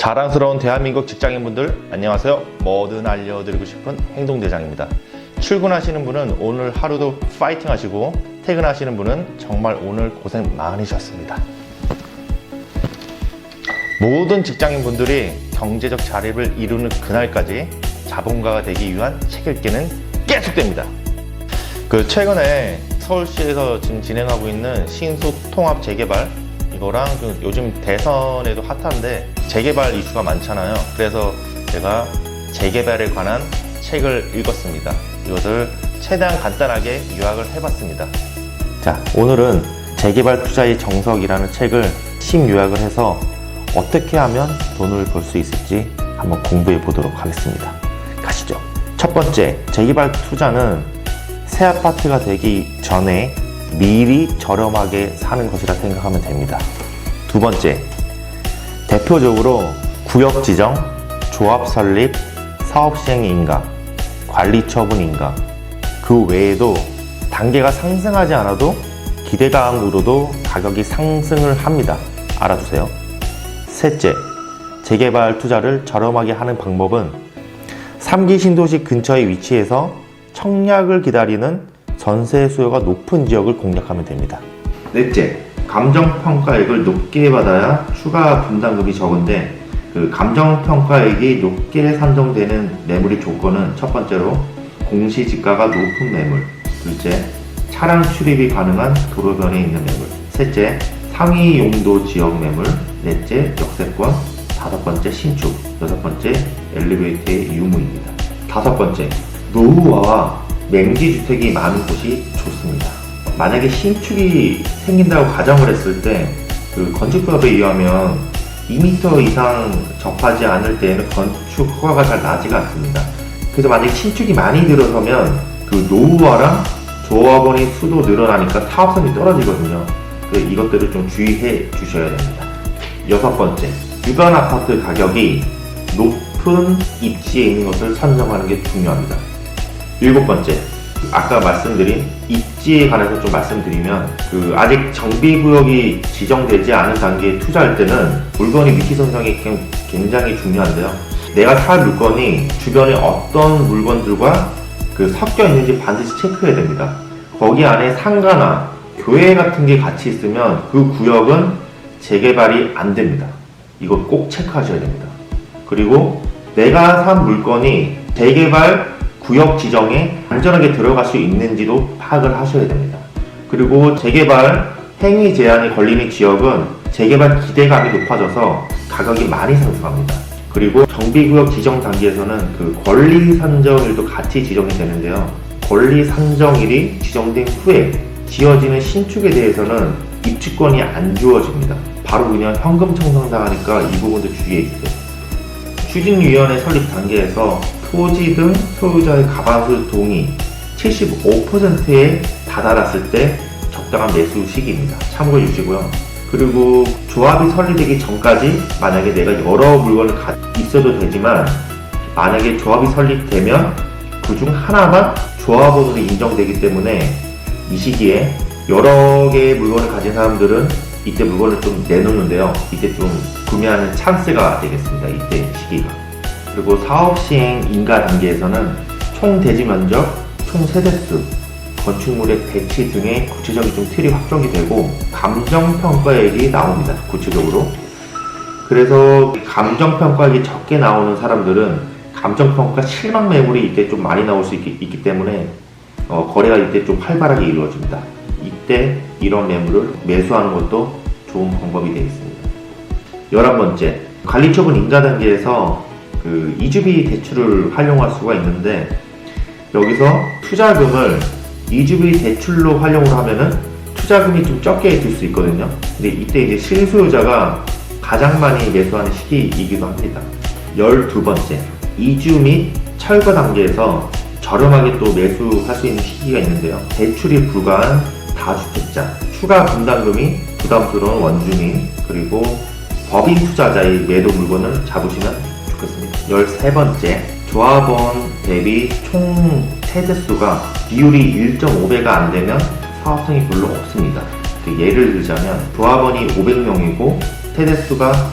자랑스러운 대한민국 직장인분들 안녕하세요. 뭐든 알려드리고 싶은 행동대장입니다. 출근하시는 분은 오늘 하루도 파이팅 하시고 퇴근하시는 분은 정말 오늘 고생 많으셨습니다. 모든 직장인분들이 경제적 자립을 이루는 그날까지 자본가가 되기 위한 책 읽기는 계속됩니다. 최근에 서울시에서 지금 진행하고 있는 신속 통합 재개발 이거랑 요즘 대선에도 핫한데 재개발 이슈가 많잖아요. 그래서 제가 재개발에 관한 책을 읽었습니다. 이것을 최대한 간단하게 요약을 해봤습니다. 자, 오늘은 재개발 투자의 정석이라는 책을 심요약을 해서 어떻게 하면 돈을 벌 수 있을지 한번 공부해 보도록 하겠습니다. 가시죠. 첫 번째, 재개발 투자는 새 아파트가 되기 전에 미리 저렴하게 사는 것이라 생각하면 됩니다. 두 번째, 대표적으로 구역 지정, 조합 설립, 사업 시행 인가, 관리 처분 인가, 그 외에도 단계가 상승하지 않아도 기대감으로도 가격이 상승을 합니다. 알아두세요. 셋째, 재개발 투자를 저렴하게 하는 방법은 3기 신도시 근처에 위치해서 청약을 기다리는 전세 수요가 높은 지역을 공략하면 됩니다. 넷째, 감정평가액을 높게 받아야 추가 분담금이 적은데 그 감정평가액이 높게 산정되는 매물의 조건은 첫 번째로 공시지가가 높은 매물, 둘째, 차량 출입이 가능한 도로변에 있는 매물, 셋째, 상위 용도 지역 매물, 넷째, 역세권, 다섯 번째, 신축, 여섯 번째, 엘리베이터의 유무입니다. 다섯 번째, 노후화와 맹지주택이 많은 곳이 좋습니다. 만약에 신축이 생긴다고 가정을 했을 때 건축법에 의하면 2m 이상 접하지 않을 때에는 건축 허가가 잘 나지가 않습니다. 그래서 만약에 신축이 많이 들어서면 노후화랑 조합원의 수도 늘어나니까 사업성이 떨어지거든요. 그래서 이것들을 좀 주의해 주셔야 됩니다. 여섯 번째, 유관 아파트 가격이 높은 입지에 있는 것을 선정하는 게 중요합니다. 일곱 번째, 아까 말씀드린 입지에 관해서 좀 말씀드리면 아직 정비구역이 지정되지 않은 단계에 투자할 때는 물건의 위치 선정이 굉장히 중요한데요. 내가 살 물건이 주변에 어떤 물건들과 섞여 있는지 반드시 체크해야 됩니다. 거기 안에 상가나 교회 같은 게 같이 있으면 그 구역은 재개발이 안 됩니다. 이거 꼭 체크하셔야 됩니다. 그리고 내가 산 물건이 재개발 구역 지정에 안전하게 들어갈 수 있는지도 파악을 하셔야 됩니다. 그리고 재개발 행위 제한이 걸리는 지역은 재개발 기대감이 높아져서 가격이 많이 상승합니다. 그리고 정비구역 지정 단계에서는 권리 산정일도 같이 지정이 되는데요. 권리 산정일이 지정된 후에 지어지는 신축에 대해서는 입주권이 안 주어집니다. 바로 그냥 현금 청산당하니까 이 부분도 주의해 주세요. 추진위원회 설립 단계에서 토지 등 소유자의 과반수 동의 75%에 다다랐을 때 적당한 매수 시기입니다. 참고해 주시고요. 그리고 조합이 설립되기 전까지 만약에 내가 여러 물건을 있어도 되지만 만약에 조합이 설립되면 그중 하나만 조합원으로 인정되기 때문에 이 시기에 여러 개의 물건을 가진 사람들은 이때 물건을 좀 내놓는데요. 이때 좀 구매하는 찬스가 되겠습니다. 이때 시기가. 그리고 사업시행 인가 단계에서는 총 대지 면적, 총 세대수, 건축물의 배치 등의 구체적인 좀 틀이 확정이 되고 감정평가액이 나옵니다. 구체적으로. 그래서 감정평가액이 적게 나오는 사람들은 감정평가 실망 매물이 이때 좀 많이 나올 수 있기 때문에 거래가 이때 좀 활발하게 이루어집니다. 이때 이런 매물을 매수하는 것도 좋은 방법이 되겠습니다. 11번째, 관리처분 인가 단계에서 이주비 대출을 활용할 수가 있는데 여기서 투자금을 이주비 대출로 활용을 하면은 투자금이 좀 적게 들 수 있거든요. 근데 이때 이제 실소유자가 가장 많이 매수하는 시기이기도 합니다. 12번째, 이주 및 철거 단계에서 저렴하게 또 매수할 수 있는 시기가 있는데요. 대출이 불가한 다주택자, 추가 분담금이 부담스러운 원주민, 그리고 법인 투자자의 매도 물건을 잡으시면 좋겠습니다. 13번째, 조합원 대비 총 세대수가 비율이 1.5배가 안 되면 사업성이 별로 없습니다. 예를 들자면 조합원이 500명이고 세대수가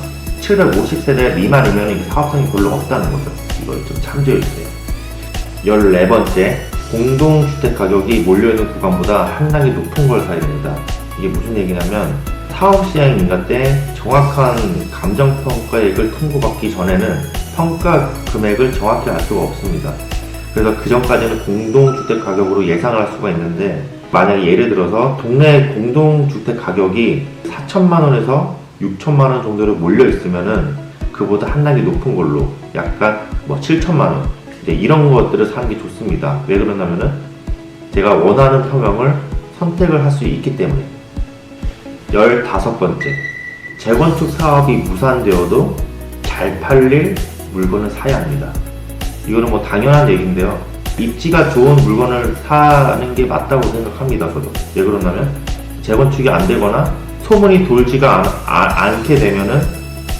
750세대 미만이면 사업성이 별로 없다는 거죠. 이걸 좀 참조해주세요. 14번째, 공동주택 가격이 몰려있는 구간보다 한 단계 높은 걸 사야 됩니다. 이게 무슨 얘기냐면 사업시행 인가 때 정확한 감정평가액을 통보받기 전에는 평가 금액을 정확히 알 수가 없습니다. 그래서 그 전까지는 공동주택 가격으로 예상을 할 수가 있는데, 만약에 예를 들어서 동네 공동주택 가격이 4천만 원에서 6천만 원 정도로 몰려 있으면은 그보다 한 단계 높은 걸로 약간 7천만 원 이런 것들을 사는 게 좋습니다. 왜 그러냐면은 제가 원하는 평형을 선택을 할 수 있기 때문에. 15번째, 재건축 사업이 무산되어도 잘 팔릴 물건을 사야 합니다. 이거는 당연한 얘기인데요. 입지가 좋은 물건을 사는 게 맞다고 생각합니다. 저도. 왜 그러냐면 재건축이 안 되거나 소문이 돌지가 않게 되면은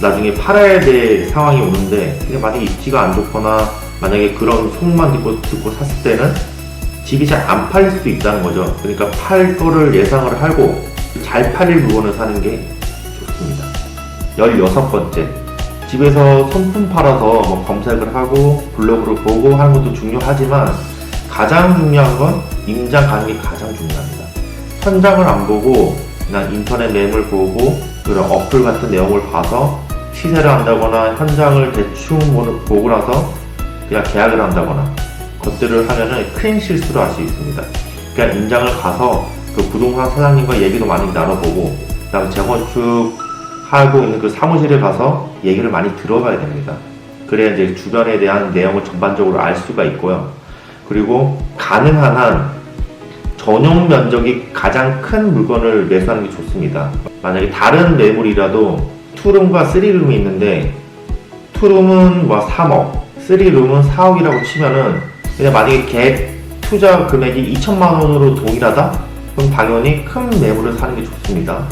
나중에 팔아야 될 상황이 오는데, 만약에 입지가 안 좋거나 만약에 그런 소문만 듣고 샀을 때는 집이 잘 안 팔릴 수도 있다는 거죠. 그러니까 팔 거를 예상을 하고 잘 팔릴 물건을 사는 게 좋습니다. 16번째, 집에서 손품 팔아서 검색을 하고 블로그를 보고 하는 것도 중요하지만 가장 중요한 건 임장 가는 게 가장 중요합니다. 현장을 안 보고 그냥 인터넷 매물 보고 그런 어플 같은 내용을 봐서 시세를 한다거나 현장을 대충 보고 나서 그냥 계약을 한다거나 것들을 하면은 큰 실수를 할 수 있습니다. 그러니까 임장을 가서 그 부동산 사장님과 얘기도 많이 나눠보고, 그 다음에 재건축하고 있는 그 사무실에 가서 얘기를 많이 들어봐야 됩니다. 그래야 이제 주변에 대한 내용을 전반적으로 알 수가 있고요. 그리고 가능한 한 전용 면적이 가장 큰 물건을 매수하는 게 좋습니다. 만약에 다른 매물이라도 투룸과 3룸이 있는데, 투룸은 3억, 3룸은 4억이라고 치면은 그냥 만약에 계획 투자 금액이 2천만 원으로 동일하다? 그럼 당연히 큰 매물을 사는 게 좋습니다.